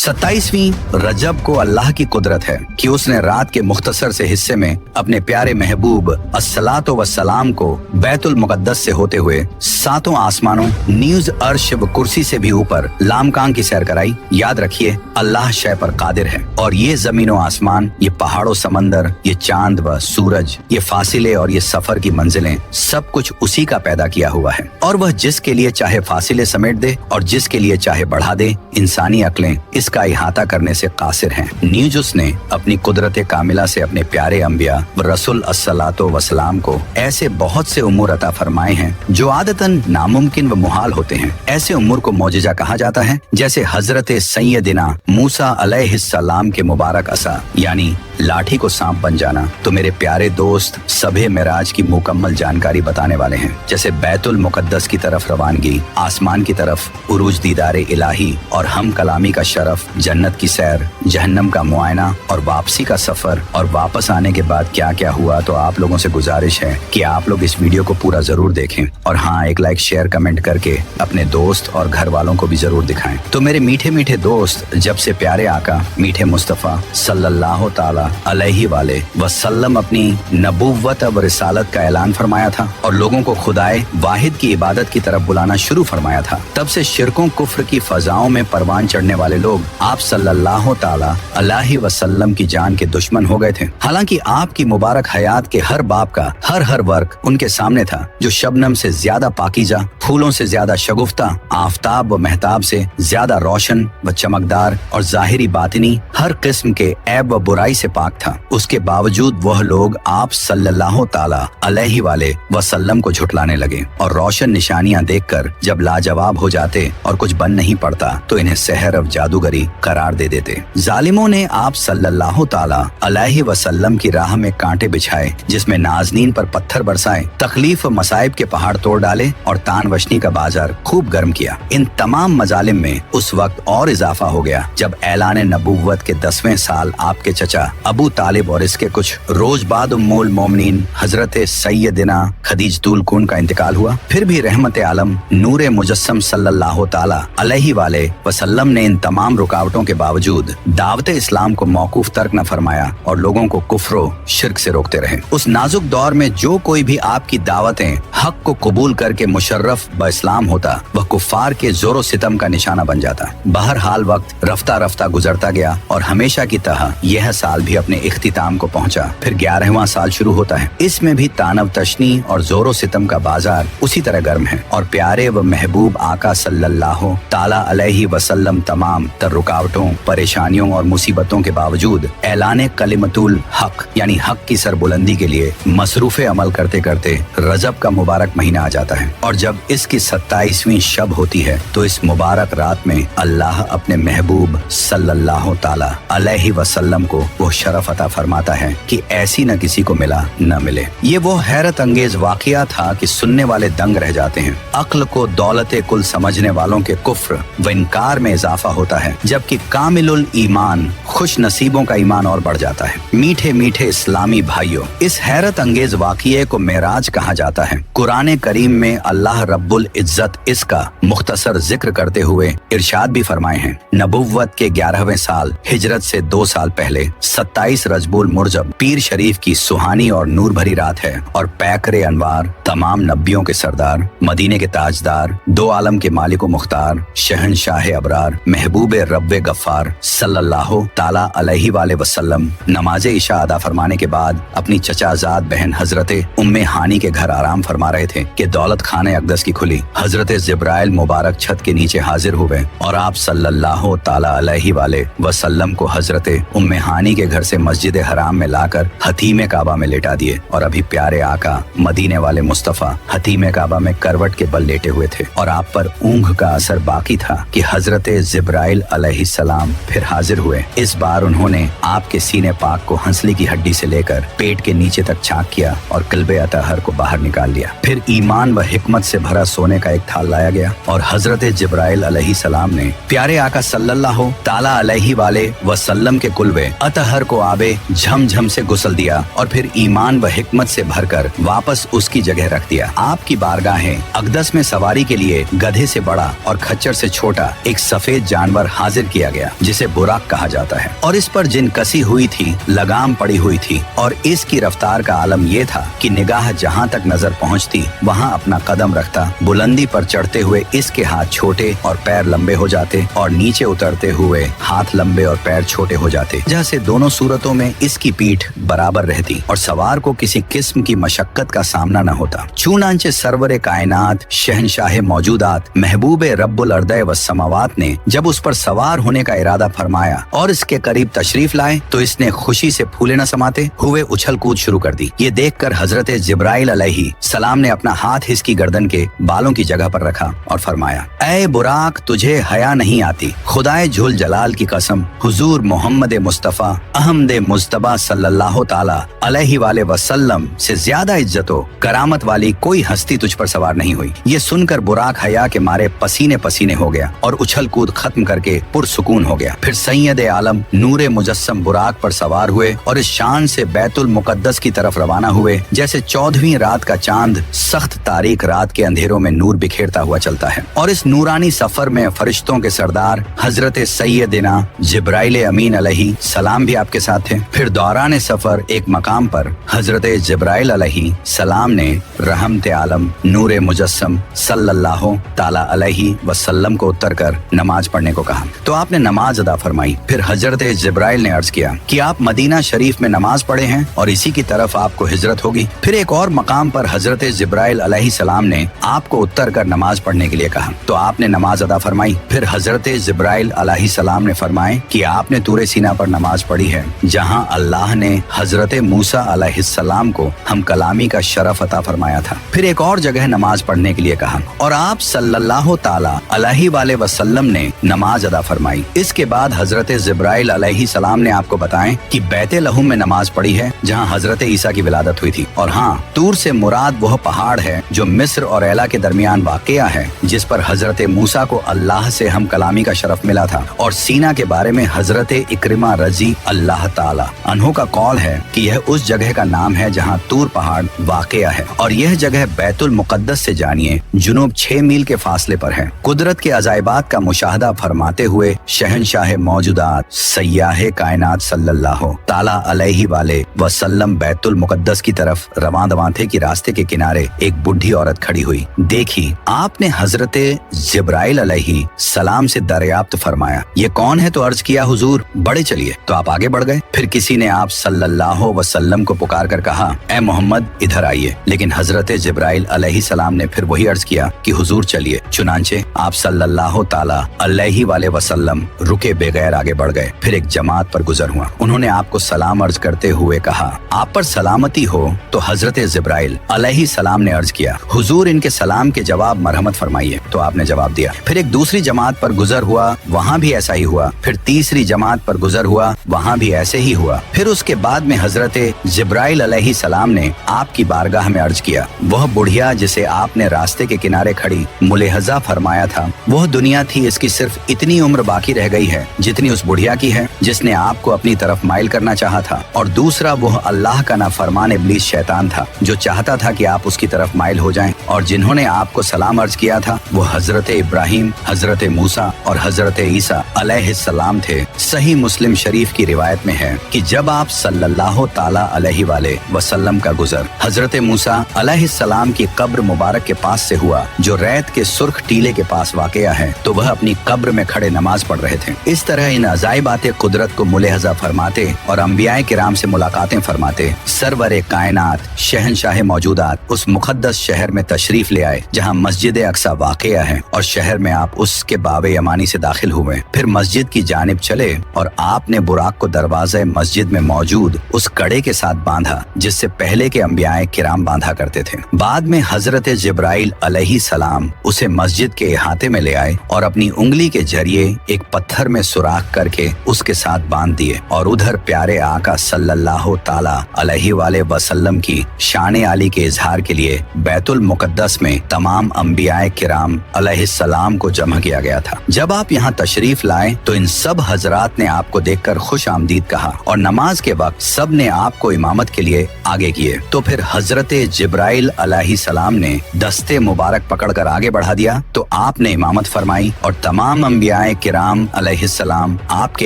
27वीं रजब को अल्लाह की कुदरत है कि उसने रात के मुख्तसर से हिस्से में अपने प्यारे महबूब अस्सलातो वस्सलाम को बैतुल मुकद्दस से होते हुए सातों आसमानों नीज अर्श व कुर्सी से भी ऊपर लामकान की सैर कराई। याद रखिए, अल्लाह शय पर कादिर है और ये जमीनों आसमान, ये पहाड़ों समंदर, ये चांद व सूरज, ये फासिले और ये सफर की मंजिलें, सब कुछ उसी का पैदा किया हुआ है। और वह जिसके लिए चाहे फासिले समेट दे और जिसके लिए चाहे बढ़ा दे, इंसानी अक्लें इसका इहाता करने से कासिर हैं। न्यूज उसने अपनी कुदरत कामिला से अपने प्यारे अंबिया व रसूल अस्सलातो वसलाम को ऐसे बहुत से उमूर अता फरमाए हैं जो आदतन नामुमकिन व मुहाल होते हैं। ऐसे उमूर को मौजिजा कहा जाता है, जैसे हजरत सैयदना मूसा अलैहिस्सलाम के मुबारक असा यानी लाठी को सांप बन जाना तो मेरे प्यारे दोस्त सबे मेराज की मुकम्मल जानकारी बताने वाले हैं। जैसे बैतुल मुकद्दस की तरफ रवानगी, आसमान की तरफ उरूज दीदारे इलाही और हम कलामी का शरफ, जन्नत की सैर, जहन्नम का मुआयना और वापसी का सफर और वापस आने के बाद क्या क्या हुआ। तो आप लोगों से गुजारिश है कि आप लोग इस वीडियो को पूरा जरूर देखें और हाँ, एक लाइक शेयर कमेंट करके अपने दोस्त और घर वालों को भी जरूर दिखाएं। तो मेरे मीठे मीठे दोस्त, जब से प्यारे आका मीठे मुस्तफ़ा सल्लल्लाहु ताला अलैहि वाले वसल्लम अपनी नबुव्वत व रिसालत का ऐलान फरमाया था और लोगों को खुदाए वाहिद की इबादत की तरफ बुलाना शुरू फरमाया था, तब से शिरकों कुफ्र की फजाओं में परवान चढ़ने वाले लोग आप सल्लल्लाहु ताला अलैहि वसल्लम की जान के दुश्मन हो गए थे। हालांकि आपकी मुबारक हयात के हर बाप का हर वर्क उनके सामने था, जो शबनम से ज्यादा पाकीजा, फूलों से ज्यादा शगुफ्ता, आफताब व महताब से ज्यादा रोशन व चमकदार और जाहिरी बातिनी हर किस्म के ऐब व बुराई से पाक था। उसके बावजूद वह लोग आप सल्लल्लाहु ताला अलैहि वाले वसल्लम को झुटलाने लगे और रोशन निशानियां देखकर जब लाजवाब हो जाते और कुछ बन नहीं पड़ता तो इन्हें सहर और जादूगरी करार दे देते। जालिमों ने आप सल्लल्लाहु ताला अलैहि वसल्लम की राह में कांटे बिछाए, जिसमें नाज़नीन पर पत्थर बरसाए, तकलीफ व मसाइब के पहाड़ तोड़ डाले और तान वशनी का बाजार खूब गर्म किया। इन तमाम मजालिम में उस वक्त और इजाफा हो गया जब ऐलान नबुव्वत के 10वें साल आपके चचा अबू तालिब और इसके कुछ रोज बाद उम्मुल मोमिनीन हजरत सैयदना खदीजतुल कुन का इंतकाल हुआ। फिर भी रहमत आलम नूरे मुजस्सम सल्लल्लाहु ताला अलैहि वाले वसल्लम ने इन तमाम रुकावटों के बावजूद दावत इस्लाम को मौकूफ तर्क न फरमाया और लोगों को कुफ्र शिर्क से रोकते रहे। उस नाजुक दौर में जो कोई भी आपकी दावतें हक को कबूल करके मुशर्रफ ब इस्लाम होता, वह कुफ्फार के जोरो सितम का निशाना बन जाता। बहरहाल वक्त रफ्ता रफ्ता गुजरता गया और हमेशा की तरह यह साल भी अपने इख्तिताम को पहुंचा। फिर 11वां साल शुरू होता है। इसमें भी तानव तशनी और जोरो सितम का बाजार उसी तरह गर्म है और प्यारे व महबूब आका सल्लल्लाहु ताला अलैहि वसल्लम तमाम तर रुकावटों, परेशानियों और मुसीबतों के बावजूद ऐलाने कलिमतुल हक यानी हक की सरबुलंदी के लिए मसरूफे अमल करते करते रजब का मुबारक महीना आ जाता है। और जब इसकी 27वीं शब होती है तो इस मुबारक रात में अल्लाह अपने महबूब सल्लल्लाहु ताला अलैहि वसल्लम को वो शरफ अता फरमाता है कि ऐसी न किसी को मिला न मिले। ये वो हैरत अंगेज वाकया था कि सुनने वाले दंग रह जाते हैं। अक्ल को दौलते कुल समझने वालों के कुफ्र व इनकार में इजाफा होता है, जबकि कामिलुल ईमान खुश नसीबों का ईमान और बढ़ जाता है। मीठे मीठे इस्लामी भाइयों, इस हैरत अंगेज वाकये को मेराज कहा जाता है। कुरान करीम में अल्लाह रब्बुल इज्जत इसका मुख्तसर जिक्र करते हुए इरशाद भी फरमाए हैं। नबुव्वत के 11वें साल हिजरत से 2 साल पहले 27 रजबुल मुरजब पीर शरीफ की सुहानी और नूर भरी रात है और पैकरे अनवार, तमाम नबियों के सरदार, मदीने के ताजदार, दो आलम के मालिक व मुख्तार, शहनशाह अबरार, महबूब रब्बे गफ्फार सल्लल्लाहु ताला अलैहि वाले वसल्लम नमाज इशा अदा फरमाने के बाद अपनी चचाजाद बहन हजरत उम्मे हानी के घर आराम फरमा रहे थे कि दौलत खाने अक़दस की खुली। हजरत जिब्राइल मुबारक छत के नीचे हाजिर हुए और आप सल्लल्लाहु ताला अलैहि वाले वसल्लम को हजरत उम्मे हानी के घर से मस्जिद हराम में लाकर हतीम काबा में लेटा दिए। और अभी प्यारे आका मदीने वाले मुस्तफा हतीम काबा में करवट के बल लेटे हुए थे और आप पर ऊँघ का असर बाकी था कि हजरत जिब्राइल अलैहिस्सलाम फिर हाजिर हुए। इस बार उन्होंने आपके सीने पाक को हंसली की हड्डी से लेकर पेट के नीचे तक छाक किया और कल्बे अतहर को बाहर निकाल लिया। फिर ईमान व हिकमत से भरा सोने का एक थाल लाया गया और हजरत जिब्राइल अलैहिस्सलाम ने प्यारे आका सल्लल्लाहु ताला अलैहि वाले वसल्लम के कुल्बे अतहर को आबे झमझम से गुसल दिया और फिर ईमान व हिकमत से भरकर वापस उसकी जगह रख दिया। आपकी बारगाहें अक़दस में सवारी के लिए गधे से बड़ा और खच्चर से छोटा एक सफेद जानवर हाजिर हाजिर किया गया जिसे बुराक कहा जाता है, और इस पर जिन कसी हुई थी लगाम पड़ी हुई थी, और इसकी रफ्तार का आलम ये था कि निगाह जहाँ तक नजर पहुँचती वहाँ अपना कदम रखता। बुलंदी पर चढ़ते हुए इसके हाथ छोटे और पैर लंबे हो जाते, और नीचे उतरते हुए हाथ लंबे और पैर छोटे हो जाते, जैसे दोनों सूरतों में इसकी पीठ बराबर रहती और सवार को किसी किस्म की मशक्कत का सामना न होता। चुनांचे सरवरे कायनात शहनशाह मौजूदात महबूबे रब्बुल अर्दे व समावात ने जब उस पर सवार होने का इरादा फरमाया और इसके करीब तशरीफ लाए तो इसने खुशी से फूले न समाते हुए उछल कूद शुरू कर दी। ये देखकर हजरत जिब्राइल अलैहि सलाम ने अपना हाथ इसकी गर्दन के बालों की जगह पर रखा और फरमाया, ऐ बुराक, तुझे हया नहीं आती? खुदाए झुल जलाल की कसम, हुजूर मोहम्मद मुस्तफा अहमद मुस्तबा सल्लल्लाहु ताला अलैहि वाले वसल्लम से ज्यादा इज्जतो करामत वाली कोई हस्ती तुझ पर सवार नहीं हुई। ये सुनकर बुराक हया के मारे पसीने पसीने हो गया और उछल कूद खत्म करके पुरसुकून हो गया। फिर सैयद आलम नूरे मुजस्सम बुराक पर सवार हुए और इस शान से बैतुल मुकद्दस की तरफ रवाना हुए जैसे 14वीं रात का चांद सख्त तारीख रात के अंधेरों में नूर बिखेरता हुआ चलता है। और इस नूरानी सफर में फरिश्तों के सरदार हजरत सैयदना जिब्राइल अमीन अलैहि सलाम भी आपके साथ थे। फिर दौरान सफर एक मकाम पर हजरत जिब्राइल अलैहि सलाम ने रहमत आलम नूरे मुजस्सम सल्लल्लाहु ताला अलैहि वसल्लम को उतर कर नमाज पढ़ने को कहा, तो आपने नमाज अदा फरमाई। फिर हजरत जिब्राइल ने अर्ज किया कि आप मदीना शरीफ में नमाज पढ़े हैं और इसी की तरफ आपको हिजरत होगी। फिर एक और मकाम पर हजरत जिब्राइल अलैहि सलाम ने आपको उतर कर नमाज पढ़ने के लिए कहा, तो आपने नमाज अदा फरमाई। फिर हजरत जिब्राइल अलैहि सलाम ने फरमाए कि आपने तूरे सीना पर नमाज पढ़ी है जहां अल्लाह ने हजरत मूसा अलैहिस्सलाम को हम कलामी का शरफ अता फरमाया था। फिर एक और जगह नमाज पढ़ने के लिए कहा और आप सल्लल्लाहु ताला अलैहि वाले वसल्लम ने नमाज अदा फरमाई। इसके बाद हजरत जिब्राइल अलैहि सलाम ने आपको बताएं कि बैते लहूम में नमाज पढ़ी है जहां हजरत ईसा की विलादत हुई थी। और हाँ, तूर से मुराद वह पहाड़ है जो मिस्र और एला के दरमियान वाक़या है जिस पर हजरत मूसा को अल्लाह से हम कलामी का शरफ मिला था। और सीना के बारे में हजरत इक्रिमा रजी अल्लाह ताला अन्हो का कौल है कि यह उस जगह का नाम है जहां तूर पहाड़ वाक़या है, और यह जगह बैतुल मुकद्दस से जानिए जुनूब 6 मील के फासले पर है। कुदरत के अजायबात का मुशाहदा फरमाते हुए शहनशाह मौजूदात सय्याह कायनात सल्लल्लाहु ताला अलैहि वाले वसल्लम बैतुल मुकद्दस की तरफ रवां दवां थे कि रास्ते के किनारे एक बुढ़ी औरत खड़ी हुई। देखी, आपने हजरत जिब्राइल अलैहि सलाम से दरियाफ्त फरमाया, ये कौन है? तो अर्ज किया, हुजूर बड़े चलिए। तो आप आगे बढ़ गए। फिर किसी ने आप सल्लल्लाहु वसल्लम को पुकार कर कहा, ए मोहम्मद इधर आइए। लेकिन हजरत जिब्राइल अलैहि सलाम ने फिर वही अर्ज किया कि हुजूर चलिए। चुनांचे आप सल्लल्लाहु ताला अलैहि वाले वसल्लम रुके बगैर आगे बढ़ गए। फिर एक जमात पर गुजर हुआ। उन्होंने आपको सलाम अर्ज करते हुए कहा, आप पर सलामती हो। तो हजरत जिब्राइल अलैहि सलाम ने अर्ज किया, हुजूर इनके सलाम के जवाब मरहमत फरमाइए। तो आपने जवाब दिया। फिर एक दूसरी जमात पर गुजर हुआ, वहाँ भी ऐसा ही हुआ। फिर तीसरी जमात पर गुजर हुआ, वहाँ भी ऐसे ही हुआ। फिर उसके बाद में हजरत जिब्राइल अलैहि सलाम ने आपकी बारगाह में अर्ज किया, वह बुढ़िया जिसे आपने रास्ते के किनारे खड़ी मुलेहजा फरमाया था, वह दुनिया थी, इसकी सिर्फ इतनी उम्र बाकी रह गई है जितनी उस बुढ़िया की है जिसने आपको अपनी तरफ माइल करना चाहा था। और दूसरा वह अल्लाह का नाफरमान इब्लीस शैतान था जो चाहता था कि आप उसकी तरफ माइल हो जाएं। और जिन्होंने आपको सलाम अर्ज किया था वो हजरत इब्राहिम, हजरत मूसा और हजरत ईसा अलैहिस्सलाम थे। सही मुस्लिम शरीफ की रिवायत में है कि जब आप सल्लल्लाहु ताला अलैहि वाले वसल्लम का गुजर हजरत मूसा अलैहिस्सलाम की कब्र मुबारक के पास से हुआ जो रैत के सुर्ख टीले के पास वाक़या है, तो वह अपनी कब्र में खड़े नमाज पढ़ रहे थे। इस तरह इन अजाइबात कुदरत को मुलाहजा फरमाते और अंबियाए किराम से मुलाकातें फरमाते सरवरे कायनात शहनशाह मौजूदात उस मुकद्दस शहर में तशरीफ ले आए जहाँ मस्जिद अक्सा वाक़या है, और शहर में आप उसके बाबे यमानी से दाखिल हुए। फिर मस्जिद की जानिब चले और आपने बुराक को दरवाजे मस्जिद में मौजूद उस कड़े के साथ बांधा जिससे पहले के अंबियाए किराम बांधा करते थे। बाद में हजरत जिब्राइल अलैहि सलाम उसे मस्जिद के इहाते में ले आए और अपनी उंगली के जरिए एक पत्थर में सुराख करके उसके साथ बांध दिए, और उधर प्यारे आका सल्लल्लाहु ताला अलैहि वाले वसल्लम की शान आली के इजहार के लिए बैतुल मुकद्दस में तमाम अंबियाए किराम अलैहिस्सलाम को जमा किया गया था। जब आप यहाँ तशरीफ लाए तो इन सब हजरात ने आपको देखकर खुश आमदीद कहा और नमाज के वक्त सब ने आपको इमामत के लिए आगे किए। तो फिर हजरत जिब्राइल अलैहिस्सलाम ने दस्ते मुबारक पकड़कर आगे बढ़ा दिया, तो आपने इमामत फरमाई और तमाम अंबियाए किराम अलैहिस्सलाम आपके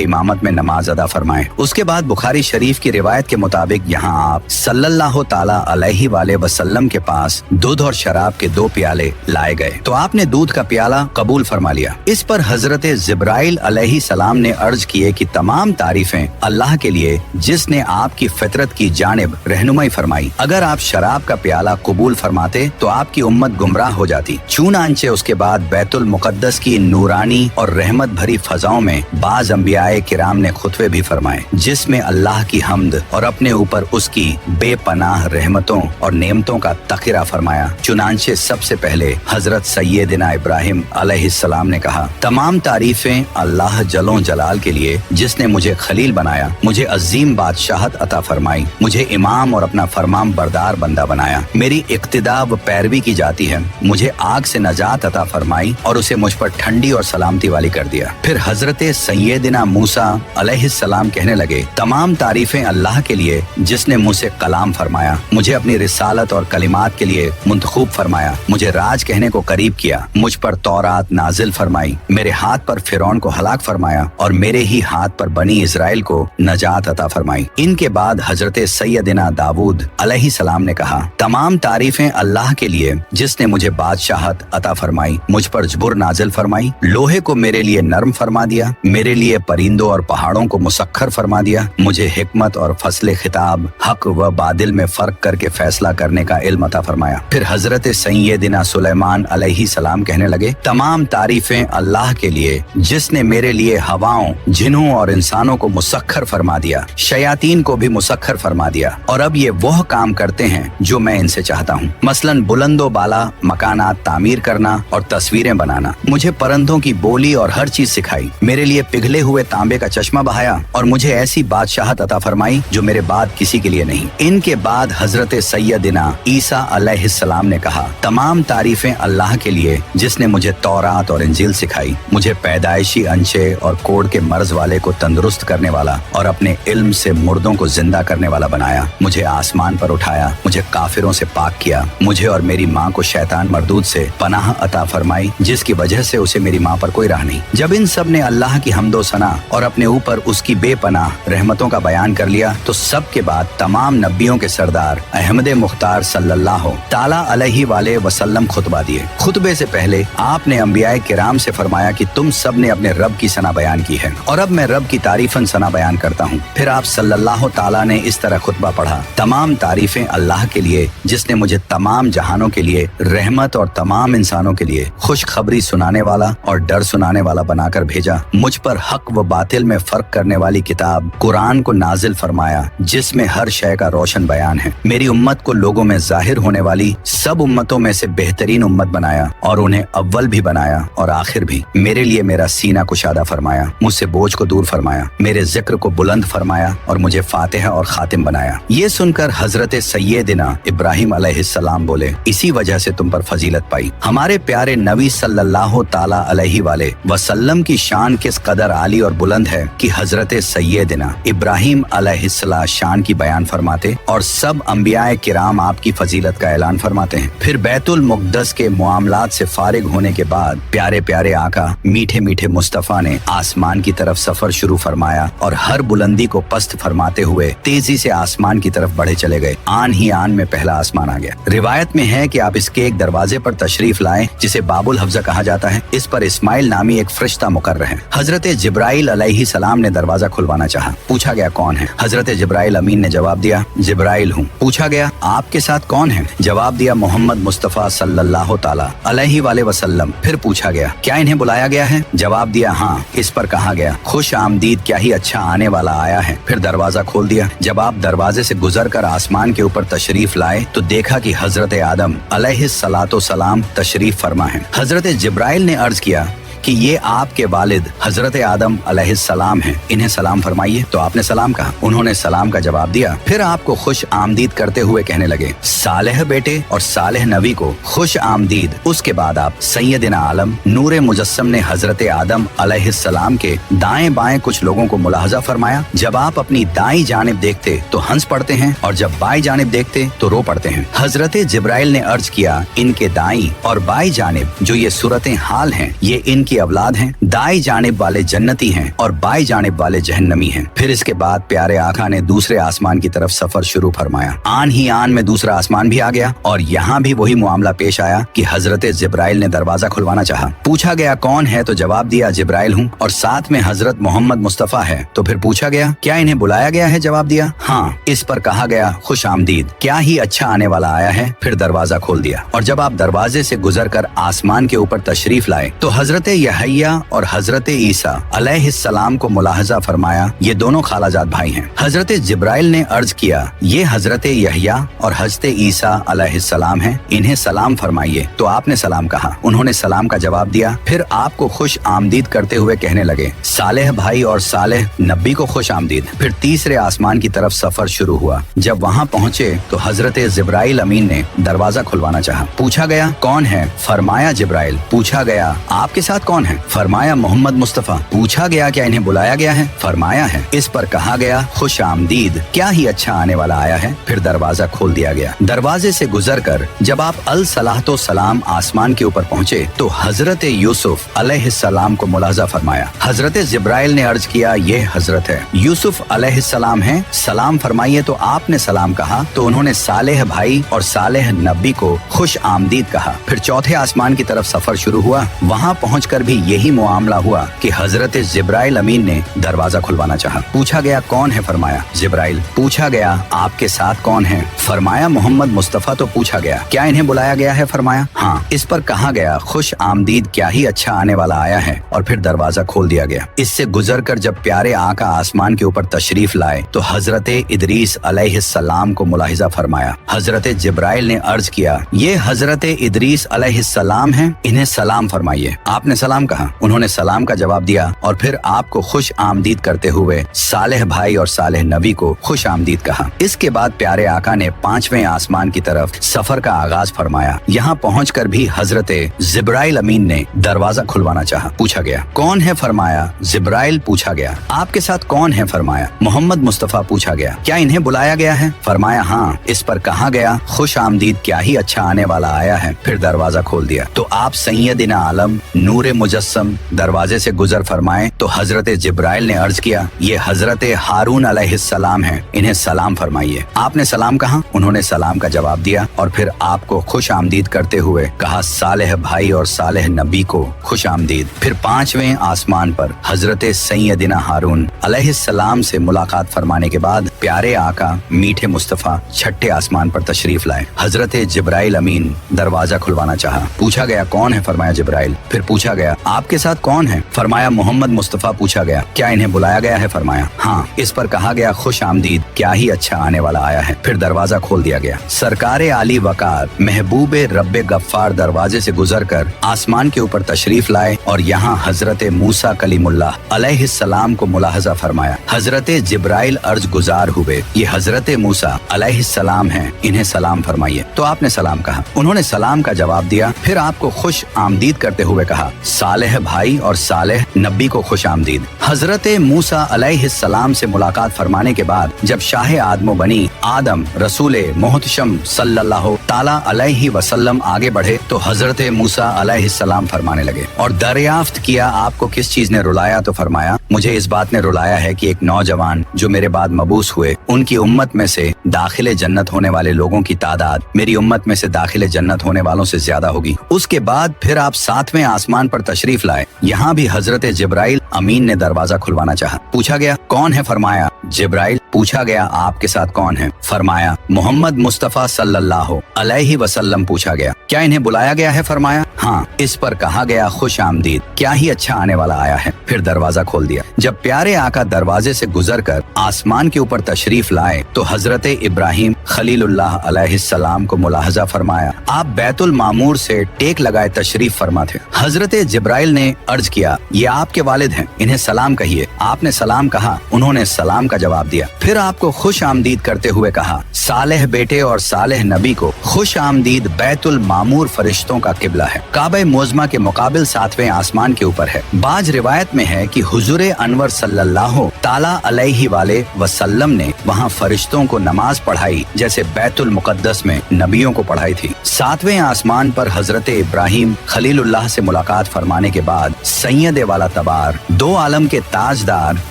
इमामत में नमाज अदा फरमाएं। उसके बाद बुखारी शरीफ की रिवायत के मुताबिक यहाँ आप सल्लल्लाहु ताला अलैहि वसल्लम के पास दूध और शराब के 2 प्याले लाए गए तो आपने दूध का प्याला कबूल फरमा लिया। इस पर हजरत जिब्राइल अलैहिस्सलाम ने अर्ज किए कि तमाम तारीफें अल्लाह के लिए जिसने आपकी फितरत की जानिब रहनुमाई फरमाई। अगर आप शराब का प्याला कबूल फरमाते तो आपकी उम्मत गुमराह हो जाती। चुनांचे उसके बाद बैतुल मुकद्दस की नूरानी और रहमत भरी फजाओं में बाज अंबियाए किराम ने खुतबे भी फरमाए जिसमें अल्लाह की हम्द और अपने ऊपर उसकी बेपनाह रहमतों और नेमतों का तखिरा फरमाया। चुनांचे सबसे पहले हजरत सैयदना इब्राहिम अलैहिस्सलाम ने कहा, तमाम तारीफें अल्लाह जलो जलाल के लिए जिसने मुझे खलील बनाया, मुझे अजीम बादशाहत अता फरमाई, मुझे इमाम और अपना फरमान बरदार बंदा बनाया, मेरी इक्तिदा व पैरवी की जाती है, मुझे आग से नजात अता फरमाई और उसे मुझ पर ठंडी और सलामती वाली कर दिया। फिर हजरत सैयदना मूसा अलैहिस्सलाम कहने लगे, तमाम तारीफें अल्लाह के लिए जिसने मुझसे कलाम फरमाया, मुझे अपनी रिसालत और कलिमात के लिए मुंतखब फरमाया, मुझे राज कहने को करीब किया, मुझ पर तौरात नाजिल फरमाई, मेरे हाथ पर फिरौन को हलाक फरमाया और मेरे ही हाथ पर बनी इजराइल को नजात अता फरमाई। इनके बाद हजरत सैयदना दाऊद अलैहिस्सलाम ने कहा, तमाम तारीफें अल्लाह के लिए जिसने मुझे बादशाहत अता फरमाई, मुझ पर जबुर नाजिल फरमाई, लोहे को मेरे लिए नरम फरमा दिया, मेरे लिए परिंदों और पहाड़ों को मुसख्खर फरमा दिया, मुझे हिकमत और फसले खिताब हक व बादिल में फर्क करके फैसला करने का इल्म अता फरमाया। फिर हजरत सैयदना सुलेमान अलैहिस्सलाम कहने लगे, तमाम तारीफें अल्लाह के लिए जिसने मेरे लिए हवाओं, जिन्हों और इंसानों को मुसख्खर फरमा दिया, शयातीन को भी मुसख्खर फरमा दिया और अब ये वह काम करते हैं जो मैं इनसे चाहता हूँ, मसलन बुलंदो बाला मकानात तामीर करना और तस्वीरें बनाना। मुझे परिंदों की बोली और हर चीज सिखाई, मेरे लिए पिघले हुए तांबे का चश्मा बहाया और मुझे ऐसी बादशाहत अता फरमाई जो मेरे बाद किसी के लिए नहीं। इनके बाद हजरत सैयदना ईसा अलैहिस्सलाम ने कहा, तमाम तारीफें अल्लाह के लिए जिसने मुझे तौरात और इंजील सिखाई, मुझे पैदाइशी अंशे और कोढ़ के मर्ज वाले को तंदुरुस्त करने वाला और अपने इल्म से मुर्दों को जिंदा करने वाला बनाया, मुझे आसमान पर उठाया, मुझे काफिरों से पाक किया, मुझे और मेरी माँ को शैतान मरदूद से पनाह अता फरमाई जिसकी वजह से उसे मेरी माँ पर कोई राह नहीं। जब इन सब ने अल्लाह की हम्दो सना और अपने ऊपर उसकी बेपनाह रहमतों का बयान कर लिया तो सब के बाद तमाम नबियों के सरदार अहमद मुख्तार सल्लल्लाहु ताला अलैहि वसल्लम खुतबा दिए। खुतबे से पहले आपने अंबियाए किराम से फरमाया कि तुम सब ने अपने रब की सना बयान की है और अब मैं रब की तारीफन सना बयान करता हूँ। फिर आप सल्लल्लाहु ताला ने इस तरह खुतबा पढ़ा, तमाम तारीफें अल्लाह के लिए जिसने मुझे तमाम जहानों के लिए रहमत और तमाम इंसानों के लिए खुशखबरी सुनाने वाला और डर सुनाने वाला बनाकर भेजा, मुझ पर हक व बातिल में फर्क करने वाली किताब कुरान को नाजिल फरमाया जिसमें हर शय का रोशन बयान है, मेरी उम्मत को लोगों में जाहिर होने वाली सब उम्मतों में से बेहतरीन उम्मत बनाया और उन्हें अव्वल भी बनाया और आखिर भी, मेरे लिए मेरा सीना कुशादा फरमाया, मुझसे बोझ को दूर फरमाया, मेरे जिक्र को बुलंद फरमाया और मुझे फातिहा और खातिम बनाया। ये सुनकर हजरत सैयदना इब्राहिम अलैहिस्सलाम बोले, इसी वजह से तुम पर फजीलत पाई। हमारे प्यारे नबी सल्लल्लाहु ताला अलैहि वसल्लम की शान किस कदर आली और बुलंद है कि हजरत सैयदना इब्राहिम अलैहिस्सलाम शान की बयान फरमाते और सब अंबियाए किराम आपकी फजीलत का ऐलान फरमाते हैं। फिर बैतुल मुक़द्दस के मामलात से फारिग होने के बाद प्यारे प्यारे आका मीठे मीठे मुस्तफा ने आसमान की तरफ सफर शुरू फरमाया और हर बुलंदी को पस्त फरमाते हुए तेजी से आसमान की तरफ बढ़े चले गए। आन ही आन में पहला आसमान आ गया। रिवायत में है कि आप इसके एक दरवाजे पर तशरीफ लाए जिसे बाबुल हफ्जा कहा जाता है। इस पर इस्माइल नामी एक फरिश्ता मुकर्रर है। हजरत जिब्राइल अलैहिस्सलाम ने दरवाजा खुलवाना चाहा। पूछा गया कौन है? हजरत जिब्राइल अमीन ने जवाब दिया, जिब्राइल हूँ। पूछा गया आपके साथ कौन है? जवाब दिया, मोहम्मद मुस्तफा सल्लल्लाहु ताला अलैहि वसल्लम। फिर पूछा गया क्या इन्हें बुलाया गया है? जवाब दिया हाँ। इस पर कहा गया खुश आमदीद, क्या ही अच्छा आने वाला आया है। फिर दरवाजा खोल दिया। जब आप दरवाजे से गुजर कर आसमान के ऊपर तशरीफ लाए तो देखा कि हजरत आदम अलैहिस्सलातो सलाम तशरीफ फरमा है। हजरत जिब्राइल ने अर्ज किया कि ये आपके वालिद हजरत आदम अलैहिस्सलाम हैं, इन्हें सलाम फरमाइए। तो आपने सलाम कहा। उन्होंने सलाम का जवाब दिया। फिर आपको खुश आमदीद करते हुए कहने लगे, सालेह बेटे और सालेह नबी को खुश आमदीद। उसके बाद आप सैयदना आलम नूरे मुजस्सम ने हजरत आदम अलैहिस्सलाम के दाएं बाएं कुछ लोगों को मुलाहजा फरमाया। जब आप अपनी दाईं जानिब देखते तो हंस पड़ते हैं और जब बाईं जानिब देखते तो रो पड़ते हैं। हजरत जिब्राइल ने अर्ज किया, इनके दाईं और बाईं जानिब जो ये सूरतें हाल हैं, ये इनकी की औलाद हैं, दाई जानिब वाले जन्नती हैं और बाई जानिब वाले जहन्नमी हैं। फिर इसके बाद प्यारे आका ने दूसरे आसमान की तरफ सफर शुरू फरमाया। आन ही आन में दूसरा आसमान भी आ गया और यहाँ भी वही मामला पेश आया कि हजरत जिब्राइल ने दरवाजा खुलवाना चाहा। पूछा गया कौन है, तो जवाब दिया जिब्राइल हूँ और साथ में हजरत मोहम्मद मुस्तफा है। तो फिर पूछा गया क्या इन्हें बुलाया गया है, जवाब दिया हाँ। इस पर कहा गया खुश आमदीद, क्या ही अच्छा आने वाला आया है। फिर दरवाजा खोल दिया और जब आप दरवाजे से गुजरकर आसमान के ऊपर तशरीफ लाए तो हजरत यहया और हजरत ईसा अलैहिस्सलाम को मुलाहजा फरमाया। ये दोनों खालाजाद भाई हैं। हजरत जिब्राइल ने अर्ज किया ये हजरत यहया और हजरत ईसा अलैहिस्सलाम हैं, इन्हें सलाम फरमाइए। तो आपने सलाम कहा, उन्होंने सलाम का जवाब दिया। फिर आपको खुश आमदीद करते हुए कहने लगे सालेह भाई और सालेह नबी को खुश आमदीद। फिर तीसरे आसमान की तरफ सफर शुरू हुआ। जब वहाँ पहुँचे तो हजरत जिब्राइल अमीन ने दरवाजा खुलवाना चाहा। पूछा गया कौन है, फरमाया जिब्राइल। पूछा गया आपके साथ कौन है, फरमाया मोहम्मद मुस्तफा। पूछा गया क्या इन्हें बुलाया गया है, फरमाया है। इस पर कहा गया खुश आमदीद, क्या ही अच्छा आने वाला आया है। फिर दरवाजा खोल दिया गया। दरवाजे से गुजरकर जब आप अल सलातो सलाम आसमान के ऊपर पहुँचे तो हजरत यूसुफ अलैहिस्सलाम को मुलाजा फरमाया। हजरत जिब्राइल ने अर्ज किया ये हजरत है, यूसुफ अलैहिस्सलाम है, सलाम फरमाइए। तो आपने सलाम कहा तो उन्होंने सालेह भाई और सालेह नबी को खुश आमदीद कहा। फिर चौथे आसमान की तरफ सफर शुरू हुआ। वहाँ पहुंचकर भी यही मामला हुआ कि हजरत जिब्राइल अमीन ने दरवाजा खुलवाना चाहा। पूछा गया कौन है, फरमाया जिब्राइल। पूछा गया आपके साथ कौन है, फरमाया मोहम्मद मुस्तफा। तो पूछा गया क्या इन्हें बुलाया गया है, फरमाया हाँ। इस पर कहा गया खुश आमदीद, क्या ही अच्छा आने वाला आया है। और फिर दरवाजा खोल दिया गया। इससे गुजरकर जब प्यारे आका आसमान के ऊपर तशरीफ लाए तो हजरत इदरीस अलैहिस्सलाम को मुलाहिजा फरमाया। हजरत जिब्राइल ने अर्ज किया ये हजरत इदरीस अलैहिस्सलाम हैं, इन्हें सलाम फरमाइए। आपने सलाम कहा, उन्होंने सलाम का जवाब दिया और फिर आपको खुश आमदीद करते हुए सालेह भाई और सालेह नबी को खुश आमदीद कहा। इसके बाद प्यारे आका ने पांचवें आसमान की तरफ सफर का आगाज फरमाया। यहाँ पहुँचकर भी हजरत जिब्राइल अमीन ने दरवाजा खुलवाना चाहा। पूछा गया कौन है, फरमाया जिब्राइल। पूछा गया आपके साथ कौन है, फरमाया मोहम्मद मुस्तफा। पूछा गया क्या इन्हें बुलाया गया है, फरमाया हाँ। इस पर कहा गया खुश आमदीद, क्या ही अच्छा आने वाला आया है। फिर दरवाजा खोल दिया तो आप सैयदिना आलम नूरे मुजस्सम दरवाजे से गुजर फरमाए। तो हजरत जिब्राइल ने अर्ज किया ये हजरत हारून अलैहिस्सलाम हैं, इन्हें सलाम फरमाइए। आपने सलाम कहा, उन्होंने सलाम का जवाब दिया और फिर आपको खुश आमदीद करते हुए कहा सालेह भाई और सालेह नबी को खुश आमदीद। फिर पांचवें आसमान पर हजरत सैयदिना हारून अलैहिस्सलाम से मुलाकात फरमाने के बाद प्यारे आका मीठे मुस्तफा छठे आसमान पर तशरीफ लाए। हजरत जिब्राइल अमीन दरवाजा खुलवाना चाहा। पूछा गया कौन है, फरमाया जिब्राइल। फिर पूछा गया आपके साथ कौन है, फरमाया मोहम्मद मुस्तफा। पूछा गया क्या इन्हें बुलाया गया है, फरमाया हाँ। इस पर कहा गया खुश आमदीद, क्या ही अच्छा आने वाला आया है। फिर दरवाजा खोल दिया गया। सरकारे आली वकार महबूब रब्बे गफ्फार दरवाजे से गुजरकर आसमान के ऊपर तशरीफ लाए और यहाँ हजरत मूसा कलीमुल्लाह अलैहिस्सलाम को मुलाहजा फरमाया। हजरत जिब्राइल अर्ज गुजार हुए ये हजरत मूसा अलैहिस्सलाम हैं, इन्हें सलाम फरमाइए। तो आपने सलाम कहा, उन्होंने सलाम का जवाब दिया। फिर आपको खुश आमदीद करते हुए कहा सालेह भाई और सालेह नबी को खुश आमदीद। हजरत मूसा अलैहिस्सलाम से मुलाकात फरमाने के बाद जब शाह आदमो बनी आदम रसूले मोहतशम सल्लल्लाहु ताला अलैहि वसल्लम आगे बढ़े तो हजरत मूसा अलैहिस्सलाम फरमाने लगे और दरियाफ्त किया आपको किस चीज ने रुलाया। तो फरमाया मुझे इस बात ने रुलाया है कि एक नौजवान जो मेरे बाद मबूस हुए उनकी उम्मत में से दाखिले जन्नत होने वाले लोगों की तादाद मेरी उम्मत में से दाखिले जन्नत होने वालों से ज्यादा होगी। उसके बाद फिर आप सातवें आसमान पर तशरीफ लाए। यहाँ भी हजरत जिब्राइल अमीन ने दरवाजा खुलवाना चाहा। पूछा गया कौन है, फरमाया जिब्राइल। पूछा गया आपके साथ कौन है, फरमाया मोहम्मद मुस्तफा सल्लल्लाहु अलैहि वसल्लम। पूछा गया क्या इन्हें बुलाया गया है, फरमाया हाँ। इस पर कहा गया खुश आमदीद, क्या ही अच्छा आने वाला आया है। फिर दरवाजा खोल दिया। जब प्यारे आका दरवाजे से गुजरकर आसमान के ऊपर तशरीफ लाए तो हजरत इब्राहिम खलीलुल्लाह अलैहिस्सलाम को मुलाहजा फरमाया। आप बैतुल मामूर से टेक लगाए तशरीफ फरमा थे। हजरत जिब्राइल ने अर्ज किया ये आपके वालिद हैं, इन्हें सलाम कहिए। आपने सलाम कहा, उन्होंने सलाम का जवाब दिया। फिर आपको खुश आमदीद करते हुए कहा सालेह बेटे और सालेह नबी को खुश आमदीद। बैतुल मामूर फरिश्तों का किबला है, काबा मुअज़्ज़मा के मुकाबिल सातवें आसमान के ऊपर है। बाज रिवायत में है कि हुजूर अनवर सल्लल्लाहु ताला अलैहि वाले वसल्लम ने वहाँ फरिश्तों को नमाज पढ़ाई जैसे बैतुल मुकद्दस में नबियों को पढ़ाई थी। 7वें आसमान पर हजरत इब्राहिम खलीलुल्लाह से मुलाकात फरमाने के बाद सैयद वाला तबार 2 आलम के ताजदार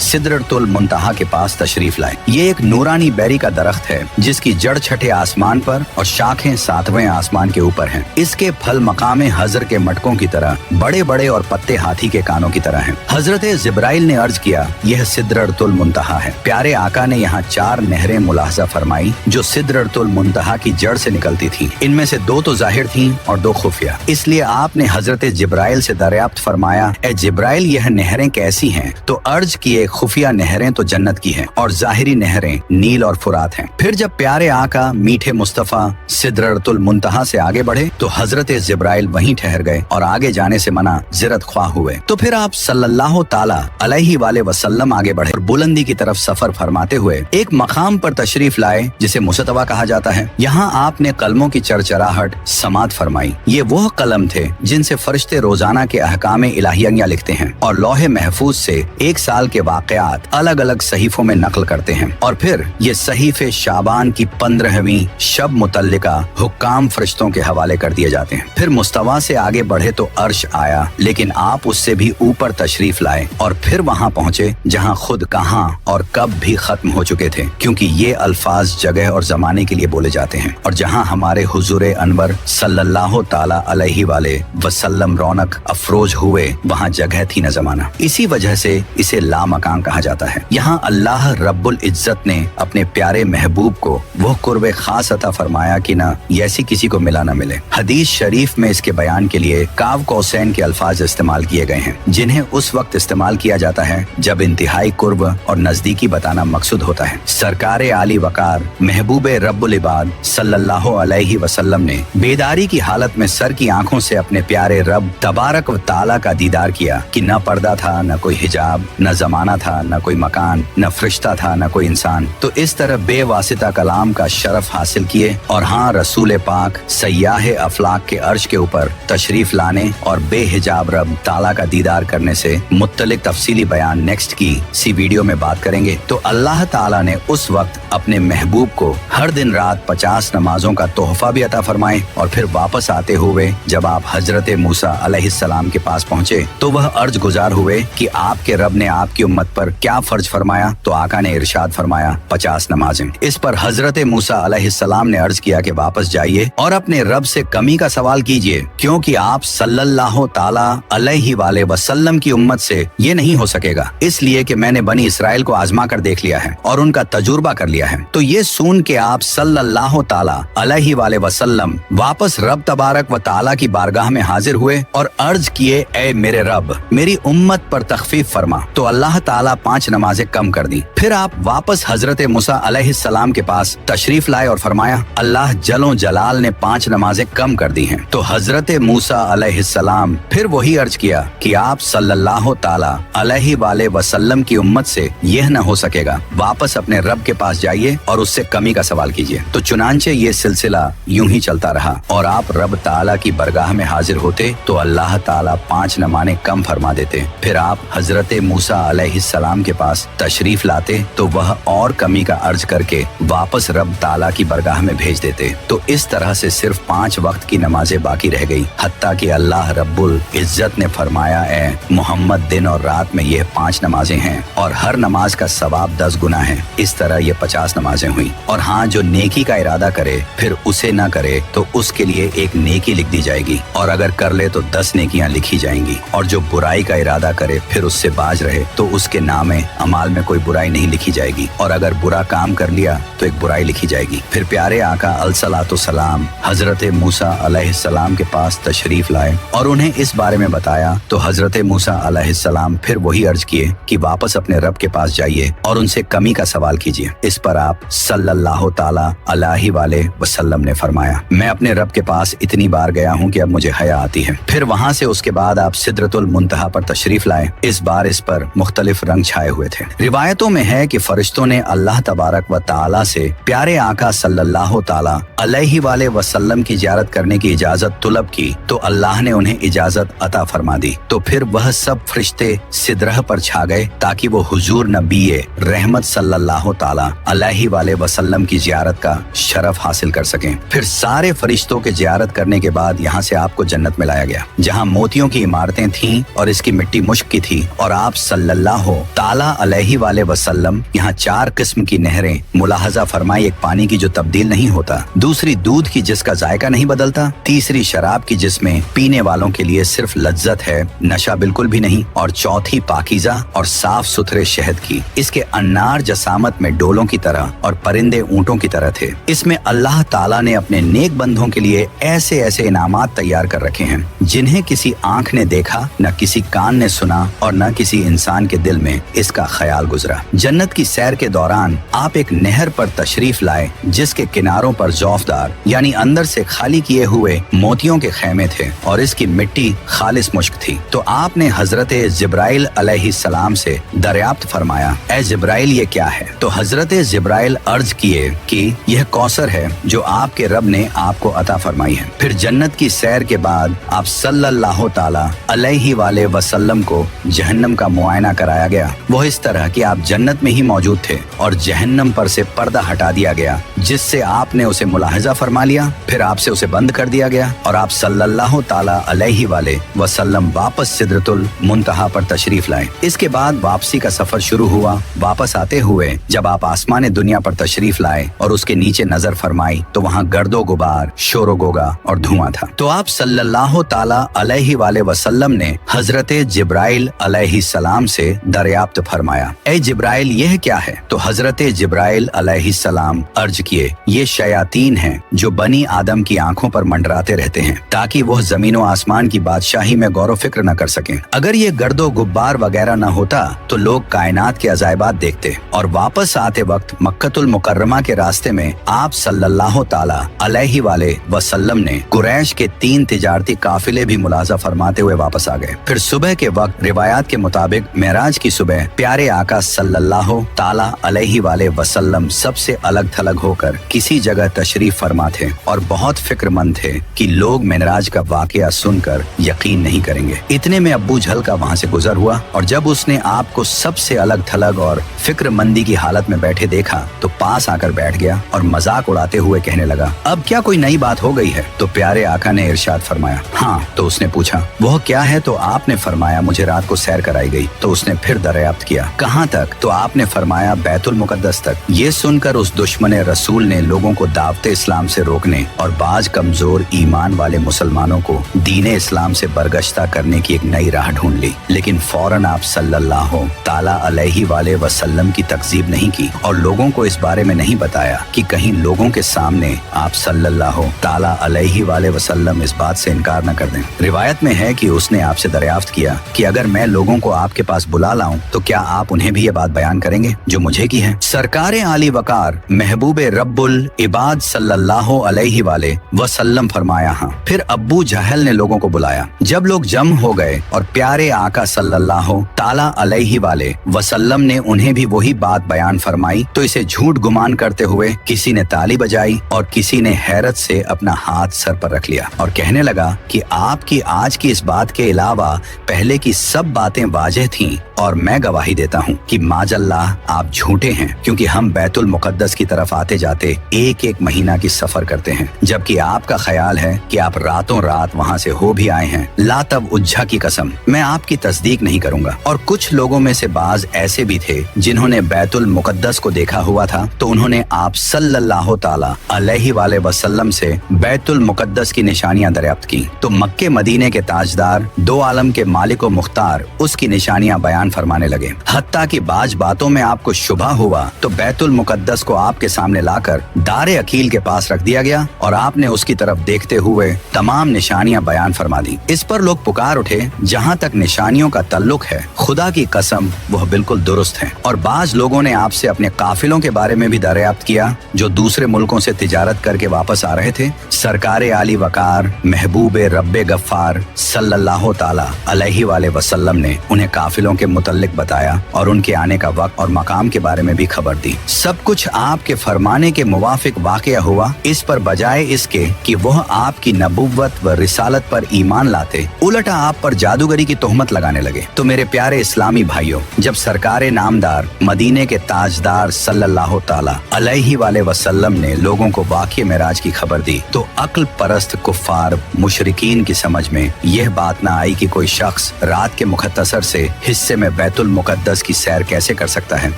सिदरतुल मुंतहा के पास तशरीफ लाए। ये एक नूरानी बेरी का दरख्त है जिसकी जड़ 6ठे आसमान पर और शाखें 7वें आसमान के ऊपर हैं। इसके फल मकामे हजर के मटकों की तरह बड़े बड़े और पत्ते हाथी के कानों की तरह हैं। हजरत जिब्राइल ने अर्ज किया, यह सिदरतुल मुंतहा है। प्यारे आका ने यहाँ 4 नहरें मुलाहजा फरमाई जो सिदरतुल मुंतहा की जड़ से निकलती थी। इनमें से 2 तो जाहिर थीं और 2 खुफिया। इसलिए आपने हजरत जिब्राइल से दरियाफ्त फरमाया, ए जिब्राइल यह नहरें कैसी हैं? तो अर्ज किए, खुफिया नहरें तो जन्नत की हैं और जाहिरी नहरें नील और फुरात हैं। फिर जब प्यारे आका मीठे मुस्तफा सिदरतुल मुंतहा से आगे बढ़े तो हजरत जिब्राइल वहीं ठहर गए और आगे जाने से मना जिरत ख्वाह हुए। तो फिर आप सल्लल्लाहु ताला अलैहि वसल्लम आगे बढ़े और बुलंदी की तरफ सफर फरमाते हुए एक मकाम पर तशरीफ लाए जिसे मुस्तवा कहा जाता है। यहाँ आपने कलमों की चरचराहट समात फरमाई। ये वो कलम थे जिनसे फरिश्ते रोजाना के अहकामे इलाहिया लिखते हैं और लौहे महफूज से 1 साल के वाकयात अलग अलग सहीफों में नकल करते हैं और फिर ये सहीफे शाबान की 15वीं शब मुतल्लिका हुक्काम फरिश्तों के हवाले कर दिए जाते हैं। फिर मुस्तवा से आगे बढ़े तो अर्श आया, लेकिन आप उससे भी ऊपर तशरीफ लाए और फिर वहाँ पहुँचे जहाँ खुद कहाँ और कब भी खत्म हो चुके थे, क्योंकि ये अल्फाज जगह और जमाने के लिए बोले जाते हैं। और जहाँ हमारे हुजूरे अनवर सल्लल्लाहु ताला अलैहि वसल्लम रौनक अफरोज हुए, वहाँ जगह थी न जमाना। इसी वजह से इसे लामकान कहा जाता है। यहाँ अल्लाह रब्बुल इज्जत ने अपने प्यारे महबूब को वो कुर्बे खास अता फरमाया कि न ऐसी किसी को मिला न मिले। हदीस शरीफ में इसके बयान के लिए काव कौसैन के अल्फाज इस्तेमाल किए गए हैं, जिन्हें उस वक्त इस्तेमाल किया जाता है जब इंतहाई कुर्ब और नजदीकी बताना मकसूद होता है। सरकारे आली वकार महबूब रब्बुल इबाद सल्लल्लाहु अलैहि वसल्लम ने बेदारी की हालत में सर की आंखों से अपने प्यारे रब तबारक व ताला का दीदार किया कि न पर्दा था, न कोई हिजाब, न जमाना था, न कोई मकान, न फरिश्ता था, न कोई इंसान। तो इस तरह बेवासिता कलाम का शरफ हासिल किए और हाँ, रसूल पाक सयाह अफलाक के अर्श के ऊपर तशरीफ लाने और बेहिजाब रब ताला का दीदार करने से मुत्तलिक तफसीली बयान नेक्स्ट की सी वीडियो में बात करेंगे। तो अल्लाह ताला ने उस वक्त अपने महबूब को हर दिन रात 50 नमाजों का तोहफा भी अता फरमाए और फिर वापस आते हुए जब आप हजरत मूसा अलैहिस्सलाम के पास पहुँचे तो वह अर्ज गुजार हुए कि आपके रब ने आपकी उम्मत पर क्या फर्ज फरमाया? तो आका ने इरशाद फरमाया 50 नमाजें। इस पर हजरत मूसा अलैहिस्सलाम ने अर्ज किया कि वापस जाइए और अपने रब से कमी का सवाल कीजिए, क्योंकि आप सल्लल्लाहु ताला अलैहि वसल्लम की उम्मत से ये नहीं हो सकेगा, इसलिए कि मैंने बनी इसराइल को आजमा कर देख लिया है और उनका तजुर्बा कर लिया है। तो ये सुन के आप सल्लल्लाहु ताला अलैहि वसल्लम वापस रब तबारक व ताला की बारगाह में हाजिर हुए और अर्ज किए, ए मेरे रब, मेरी उम्मत पर तखफीफ फरमा। तो अल्लाह ताला 5 नमाजें कम कर दी। फिर आप वापस हजरत मूसा अलैहिस्सलाम के पास तशरीफ लाए और फरमाया, अल्लाह जलो जलाल ने 5 नमाजें कम कर दी हैं। तो हजरत मूसा अलैहिस्सलाम फिर वही अर्ज किया कि आप सल्लल्लाहु ताला अलैहि वसल्लम की उम्मत से यह न हो सकेगा, वापस अपने रब के पास जाइए और उससे कमी का सवाल कीजिए। तो चुनांचे ये सिलसिला यूं ही चलता रहा और आप रब ताला की बरगाह में हाजिर होते तो अल्लाह ताला 5 नमाजें कम फरमा देते। फिर आप हजरत मूसा अलैहिस्सलाम के पास तशरीफ लाते तो वह और कमी का अर्ज करके वापस रब ताला की बरगाह में भेज देते। तो इस तरह से सिर्फ 5 वक्त की नमाजें बाकी रह गई, हत्ता कि अल्लाह रब्बुल इज्जत ने फरमाया, ए मोहम्मद, दिन और रात में ये 5 नमाजें हैं और हर नमाज का सवाब 10 गुना है। इस तरह ये 50 नमाजें हुई। और हाँ, जो नेकी का इरादा करे फिर उसे न करे तो उसके लिए एक नेकी लिख दी जाएगी और अगर कर ले तो 10 नेकियां लिखी जाएंगी। और जो बुराई का इरादा करे फिर उससे बाज रहे तो उसके नामे अमाल में कोई बुराई नहीं लिखी जाएगी और अगर बुरा काम कर लिया तो एक बुराई लिखी जाएगी। फिर प्यारे आका अलसलातु सलाम हजरत मूसा अलैहिस्सलाम के पास तशरीफ लाए और उन्हें इस बारे में बताया। तो हजरत मूसा अलैहिस्सलाम फिर वही अर्ज किए कि वापस अपने रब के पास जाइए और उनसे कमी का सवाल कीजिए। इस पर आप सल्लल्लाहु ताला अलैहि वसल्लम ने फरमाया, मैं अपने रब के पास इतनी बार गया हूँ कि अब मुझे हया आती है। फिर वहाँ से उसके बाद आप सिदरतुल मुंतहा पर तशरीफ लाए। इस बार इस पर मुख्तलिफ रंग छाए हुए थे। रिवायतों में है कि फरिश्तों ने अल्लाह तबारक व ताला से प्यारे आका सल्लल्लाहु ताला अलैहि वसल्लम की ज़ियारत करने की इजाजत तलब की तो अल्लाह ने उन्हें इजाजत अता फरमा दी। तो फिर वह सब फरिश्ते सिदरह पर छा गए ताकि वो हुजूर नबी रहमत सल्लल्लाहु ताला अलैहि वाले वसल्लम की जियारत का शरफ हासिल कर सकें। फिर सारे फरिश्तों के जियारत करने के बाद यहाँ से आपको जन्नत में लाया गया, जहाँ मोतियों की इमारतें थीं और इसकी मिट्टी मुश्क की थी, और आप सल्लल्लाहु ताला अलैहि वाले वसल्लम यहाँ 4 किस्म की नहरें मुलाहजा फरमाई। एक पानी की जो तब्दील नहीं होता, दूसरी दूध की जिसका जायका नहीं बदलता, तीसरी शराब की जिसमें पीने वालों के लिए सिर्फ लज्जत है, नशा बिल्कुल भी नहीं, और चौथी पाकीज़ा और साफ सुथरे शहद की। इसके अन्नार जसामत में डोलों की तरह और परिंदे ऊंटों की तरह थे। इसमें अल्लाह ताला ने अपने नेक बंदों के लिए ऐसे ऐसे इनामात तैयार कर रखे हैं जिन्हें किसी आंख ने देखा, न किसी कान ने सुना और न किसी इंसान के दिल में इसका ख्याल गुजरा। जन्नत की सैर के दौरान आप एक नहर पर तशरीफ लाए जिसके किनारों पर ज़ौफदार यानी अंदर से खाली किए हुए मोतियों के खैमे थे और इसकी मिट्टी खालिस मुश्क थी। तो आपने हजरत जिब्राइल अलैहिस्सलाम से दरियाफ्त फरमाया, ए जिब्राइल ये क्या है? तो हजरत जिब्राइल अर्ज किए कि यह कौसर है जो आपके रब ने आपको अता फरमाई है। फिर जन्नत की सैर के बाद आप सल्लल्लाहु ताला अलैहि वाले वसल्लम को जहन्नम का मुआयना कराया गया। वो इस तरह कि आप जन्नत में ही मौजूद थे और जहन्नम पर से पर्दा हटा दिया गया, जिससे आपने उसे मुलाहिजा फरमा लिया। फिर आपसे उसे बंद कर दिया गया और आप सल्लल्लाहु ताला अलैहि वाले वसल्लम वापस सिदरतुल मुंतहा पर तशरीफ लाए। इसके बाद वापसी का सफर शुरू हुआ। वापस आते हुए जब आप आसमान दुनिया पर तशरीफ लाए और उसके नीचे नजर फरमाई तो वहाँ गर्दो गुबार, शोरो गोगा और धुआं था। तो आप सल्लल्लाहु ताला अलैहि वाले वसल्लम ने हजरत जिब्राइल अलैहिस्सलाम से दरियाफ्त फरमाया, ए जिब्राइल यह क्या है? तो हजरत जिब्राइल अलैहिस्सलाम अर्ज किए, ये शयातीन हैं जो बनी आदम की आंखों पर मंडराते रहते हैं ताकि वह जमीन व आसमान की बादशाही में गौर फिक्र न कर सकें। अगर ये गर्दो गुब्बार वगैरह न होता तो लोग कायनात के अजायबात देखते। और वापस आते वक्त मक्कतुल मुकर्रमा के रास्ते में आप सल्लल्लाहु ताला अलैहि वाले वसल्लम ने कुरैश के 3 तिजारती काफिले भी मुलाजा फरमाते हुए वापस आ गए। फिर सुबह के वक्त रिवायात के मुताबिक मेराज की सुबह प्यारे आका सल्लल्लाहु ताला अलैहि वाले वसल्लम सबसे अलग थलग होकर किसी जगह तशरीफ फरमा थे और बहुत फिक्रमंद थे कि लोग मेराज का वाकया सुनकर यकीन नहीं करेंगे। इतने में अब्बू झल का वहाँ से गुजर हुआ और जब उसने आपको सबसे अलग थलग और फिक्रमंदी की हालत में बैठे देखा तो पास आकर बैठ गया और मजाक उड़ाते हुए कहने लगा, अब क्या कोई नई बात हो गई है? तो प्यारे आका ने इरशाद फरमाया, हाँ। तो उसने पूछा, वह क्या है? तो आपने फरमाया, मुझे रात को सैर कराई गई। तो उसने फिर दरियाफ्त किया, कहाँ तक? तो आपने फरमाया, बैतुल मुकद्दस तक। ये सुनकर उस दुश्मन रसूल ने लोगों को दावते इस्लाम से रोकने और बाज कमजोर ईमान वाले मुसलमानों को दीने इस्लाम से बरगश्ता करने की एक नई राह ढूंढ ली। लेकिन फौरन आप सल्लल्लाहु ताला अलैहि वाले वसल्लम की तकजीब नहीं की और लोगों को इस बारे में नहीं बताया कि कहीं लोगों के सामने आप सल्लल्लाहु ताला अलैहि वाले वसल्लम इस बात से इनकार न कर दें। रिवायत में है कि उसने आपसे दरियाफ्त किया कि अगर मैं लोगों को आपके पास बुला लाऊं तो क्या आप उन्हें भी ये बात बयान करेंगे जो मुझे की है? सरकारे आली वकार महबूब रब्बुल इबाद सल्लल्लाहु अलैहि वाले वसल्लम फरमाया, हाँ। फिर अब्बू जहल ने लोगों को बुलाया। जब लोग जम हो गए और प्यारे आका सल्लल्लाहु ताला अलैहि वाले वसल्लम ने उन्हें भी वही बात बयान फरमाई तो इसे झूठ गुमान करते हुए किसी ने ताली बजाई और किसी ने हैरत से अपना हाथ सर पर रख लिया और कहने लगा कि आपकी आज की इस बात के अलावा पहले की सब बातें वाज़ेह थीं और मैं गवाही देता हूँ कि माजल्लाह आप झूठे हैं, क्योंकि हम बैतुल मुकद्दस की तरफ आते जाते एक एक महीना की सफर करते हैं, जबकि आपका ख्याल है कि आप रातों रात वहाँ से हो भी आए हैं। ला तब उज्जा की कसम, मैं आपकी तस्दीक नहीं करूंगा। और कुछ लोगों में से बाज ऐसे भी थे जिन्होंने बैतुल मुकद्दस को देखा हुआ था तो उन्होंने आप सल्लल्लाहु ताला अलैहि वाले वसल्लम से बैतुल मुकद्दस की निशानियां दरियाफ्त की। तो मक्के मदीने के ताजदार, दो आलम के मालिक व मुख्तार उसकी निशानियां बयान फरमाने लगे। हत्ता कि बाज बातों में आपको शुबा हुआ तो बैतुल मुकद्दस को आपके सामने लाकर दारे अकील के पास रख दिया गया और आपने उसकी तरफ देखते हुए तमाम निशानियां बयान फरमा दी। इस पर लोग पुकार उठे, जहां तक निशानियों का तल्लुक है खुदा की कसम वह बिल्कुल दुरुस्त है। और बाज लोगों ने आपसे अपने काफिलों के बारे में भी दरियाफ्त किया जो दूसरे मुल्कों से तिजारत करके वापस आ रहे थे। सरकारे आली वकार महबूब रब्बे गफ्फार सल्लल्लाहु ताला अलैहि वाले वसल्लम ने उन्हें काफिलों के मुतल्लिक बताया और उनके आने का वक्त और मकाम के बारे में भी खबर दी। सब कुछ आपके फरमाने होने के मुवाफिक वाक़या हुआ, इस पर बजाय इसके कि वह आपकी नबुव्वत व रिसालत पर ईमान लाते, उल्टा आप पर जादूगरी की तोहमत लगाने लगे। तो मेरे प्यारे इस्लामी भाइयों, जब सरकारे नामदार मदीने के ताजदार सल्लल्लाहु ताला अलैहि वसल्लम ने लोगों को वाक़ये मेराज की खबर दी, तो अक्ल परस्त कुफ्फार मुशरिकीन की समझ में यह बात न आई कि कोई शख्स रात के मुख्तसर से हिस्से में बैतुल मुक़द्दस की सैर कैसे कर सकता है,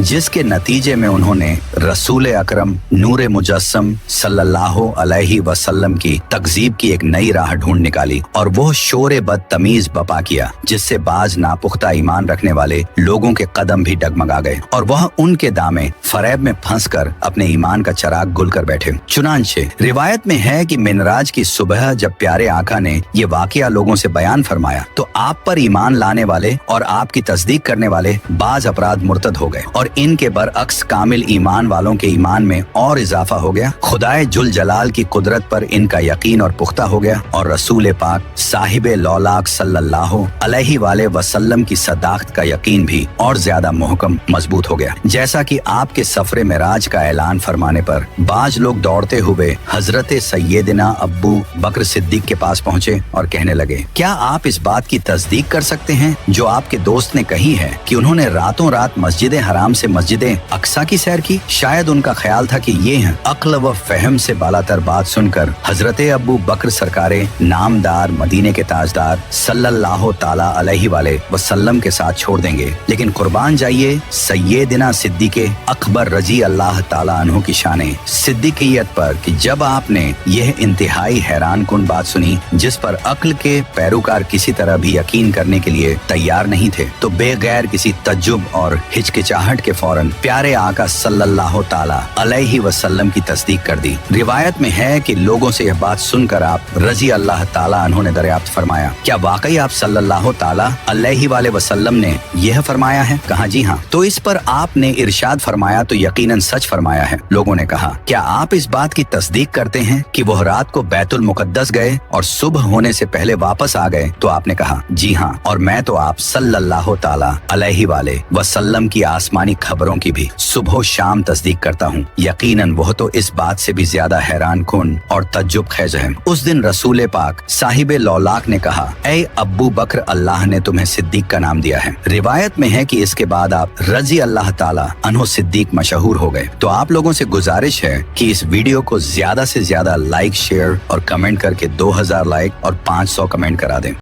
जिसके नतीजे में उन्होंने रसूल अकरम नूर मुजस्सम सल्लल्लाहु अलैहि वसल्लम की तकजीब की एक नई राह ढूंढ निकाली और वो शोर बदतमीज बपा किया, जिससे बाज नापुख्ता ईमान रखने वाले लोगों के कदम भी डगमगा गए और वह उनके दामे फरेब में फंसकर अपने ईमान का चराग गुल कर बैठे। चुनांचे रिवायत में है कि मिनराज की सुबह जब प्यारे आका ने ये वाकया लोगों से बयान फरमाया, तो आप पर ईमान लाने वाले और आपकी तस्दीक करने वाले बाज अपराध मुर्तद हो गए और इनके बरअक्स कामिल ईमान वालों के ईमान में और इजाफा हो गया। खुदाए जुल जलाल की कुदरत पर इनका यकीन और पुख्ता हो गया और रसूल पाक साहिबे लौलाक सल्लल्लाहु अलैहि वसल्लम की सदाकत का यकीन भी और ज्यादा मुहकम मजबूत हो गया। जैसा कि आपके सफरे मेराज का ऐलान फरमाने पर बाज लोग दौड़ते हुए हजरत सैयदना अब्बू बकर सिद्दीक के पास पहुँचे और कहने लगे, क्या आप इस बात की तस्दीक कर सकते हैं जो आपके दोस्त ने कही है कि उन्होंने रातों रात मस्जिद हराम से मस्जिद अक्सा की सैर की? शायद उनका ख्याल था कि ये हैं। अक्ल व फहम से बालातर बात सुनकर हजरत अबू बकर सरकारे नामदार मदीने के ताजदार सल्लल्लाहु ताला अलैहि वसल्लम के साथ छोड़ देंगे, लेकिन कुर्बान जाइए सैयदना सिद्दीक अकबर रजी अल्लाह ताला अन्हु की शाने सिद्दीकियत पर कि जब आपने यह इंतहाई हैरान कुन बात सुनी जिस पर अक्ल के पैरोकार किसी तरह भी यकीन करने के लिए तैयार नहीं थे, तो बेगैर किसी तज्जुब और हिचकिचाहट के फौरन प्यारे आका सल्लल्लाहु ताला अलैहि वसल्लम की तस्दीक कर दी। रिवायत में है कि लोगों से यह बात सुनकर आप रजी अल्लाह ताला अन्हु ने दरियाफ्त फरमाया, क्या वाकई आप सल्लल्लाहु ताला अलैहि वसल्लम ने यह फरमाया है? कहा, जी हाँ। तो इस पर आपने इरशाद फरमाया, तो यकीनन सच फरमाया है। लोगों ने कहा, क्या आप इस बात की तस्दीक करते हैं कि वह रात को बैतुल मुकद्दस गए और सुबह होने से पहले वापस आ गए? तो आपने कहा, जी हाँ, और मैं तो आप सल्लल्लाहु ताला अलैहि वसल्लम की आसमानी खबरों की भी सुबह शाम तस्दीक करता हूँ। यकीनन वह तो इस बात से भी ज्यादा हैरान कुन और तज्जुब खेज है। उस दिन रसूल पाक साहिबे लौलाक ने कहा, ऐ अब्बू बकर, अल्लाह ने तुम्हें सिद्दीक का नाम दिया है। रिवायत में है कि इसके बाद आप रजी अल्लाह ताला अन्हु सिद्दीक मशहूर हो गए। तो आप लोगों से गुजारिश है कि इस वीडियो को ज्यादा से ज्यादा लाइक, शेयर और कमेंट करके 2000 लाइक और 500 कमेंट करा दें।